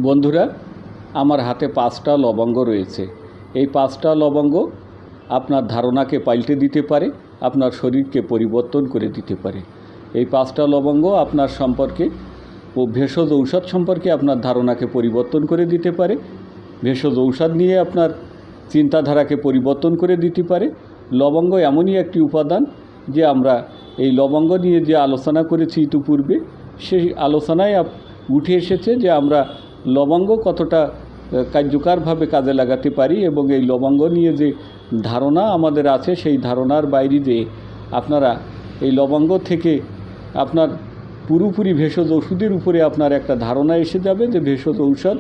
বন্ধুরা, আমার হাতে 5টা লবঙ্গ রয়েছে। এই 5টা লবঙ্গ আপনার ধারণাকে পাল্টে দিতে পারে, আপনার শরীরকে পরিবর্তন করে দিতে পারে। এই 5টা লবঙ্গ আপনার সম্পর্কে ও ভেষজ ঔষধ সম্পর্কে আপনার ধারণাকে পরিবর্তন করে দিতে পারে, ভেষজ ঔষধ নিয়ে আপনার চিন্তাধারাকে পরিবর্তন করে দিতে পারে। লবঙ্গ এমনই একটি উপাদান যে আমরা এই লবঙ্গ নিয়ে যে আলোচনা করেছি ইতিপূর্বে, সেই আলোচনায় উঠে এসেছে যে আমরা লবঙ্গ কতটা কার্যকরভাবে কাজে লাগাতে পারি এবং এই লবঙ্গ নিয়ে যে ধারণা আমাদের আছে সেই ধারণার বাইরে যে আপনারা এই লবঙ্গ থেকে আপনার পুরোপুরি ভেষজ ওষুধের উপরে আপনার একটা ধারণা এসে যাবে যে ভেষজ ঔষধ,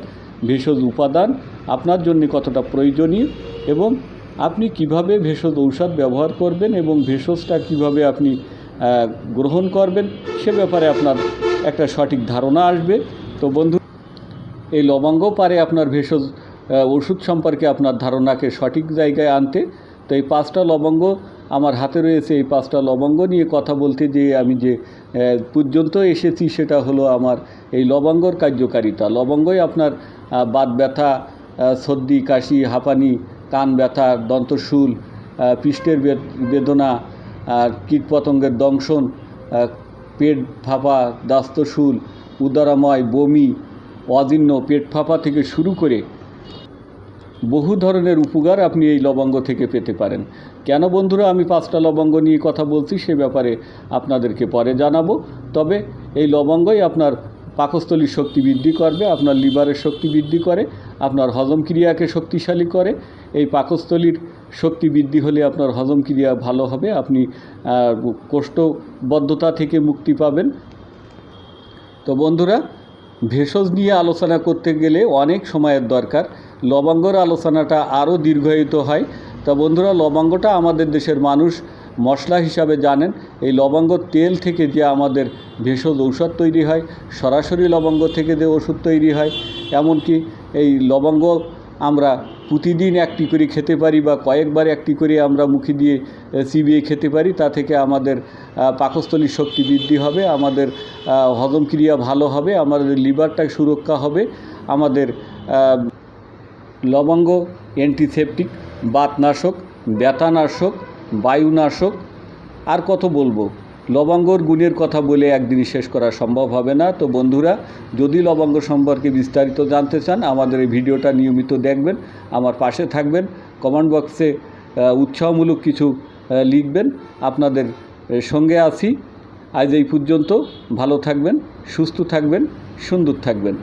ভেষজ উপাদান আপনার জন্য কতটা প্রয়োজনীয় এবং আপনি কিভাবে ভেষজ ঔষধ ব্যবহার করবেন এবং ভেষজটা কিভাবে আপনি গ্রহণ করবেন সে ব্যাপারে আপনার একটা সঠিক ধারণা আসবে। তো বন্ধু, এই লবঙ্গ পারে আপনার ভেষজ ওষুধ সম্পর্কে আপনার ধারণাকে সঠিক জায়গায় আনতে। তো এই 5টা লবঙ্গ আমার হাতে রয়েছে। এই 5টা লবঙ্গ নিয়ে কথা বলতে যে আমি যে পর্যন্ত এসেছি সেটা হলো আমার এই লবঙ্গর কার্যকারিতা। লবঙ্গই আপনার বাত ব্যথা, সর্দি কাশি, হাঁপানি, কান ব্যথা, দন্তশূল, পৃষ্ঠের বেদনা, কীটপতঙ্গের দংশন, পেট ফাঁপা, দাস্তশূল, উদরাময়, বমি, অজীর্ণ, পেট ফাঁপা থেকে শুরু করে বহু ধরনের উপকার আপনি এই লবঙ্গ থেকে পেতে পারেন। কেন বন্ধুরা আমি 5টা লবঙ্গ নিয়ে কথা বলছি সে ব্যাপারে আপনাদেরকে পরে জানাবো। তবে এই লবঙ্গই আপনার পাকস্থলীর শক্তি বৃদ্ধি করবে, আপনার লিভারের শক্তি বৃদ্ধি করে, আপনার হজম ক্রিয়াকে শক্তিশালী করে। এই পাকস্থলীর শক্তি বৃদ্ধি হলে আপনার হজম ক্রিয়া ভালো হবে, আপনি কোষ্ঠবদ্ধতা থেকে মুক্তি পাবেন। তো বন্ধুরা, ভেষজ নিয়ে আলোচনা করতে গেলে অনেক সময়ের দরকার, লবঙ্গর আলোচনাটা আরও দীর্ঘায়িত হয়। তা বন্ধুরা, লবঙ্গটা আমাদের দেশের মানুষ মশলা হিসাবে জানেন। এই লবঙ্গ তেল থেকে যে আমাদের ভেষজ ঔষধ তৈরি হয়, সরাসরি লবঙ্গ থেকে যে ওষুধ তৈরি হয়, এমনকি এই লবঙ্গ আমরা প্রতিদিন একটি করে খেতে পারি বা কয়েকবার একটি করে আমরা মুখে দিয়ে চিবিয়ে খেতে পারি। তা থেকে আমাদের পাকস্থলীর শক্তি বৃদ্ধি হবে, আমাদের হজম ক্রিয়া ভালো হবে, আমাদের লিভারটা সুরক্ষা হবে। আমাদের লবঙ্গ অ্যান্টিসেপটিক, বাতনাশক, ব্যথানাশক, বায়ুনাশক, আর কত বলবো। লবঙ্গর গুণের কথা বলে একদিনই শেষ করা সম্ভব হবে না। তো বন্ধুরা, যদি লবঙ্গ সম্পর্কে বিস্তারিত জানতে চান আমাদের এই ভিডিওটা নিয়মিত দেখবেন, আমার পাশে থাকবেন, কমেন্ট বক্সে উৎসাহমূলক কিছু লিখবেন। আপনাদের সঙ্গে আছি। আজ এই পর্যন্ত। ভালো থাকবেন, সুস্থ থাকবেন, সুন্দর থাকবেন।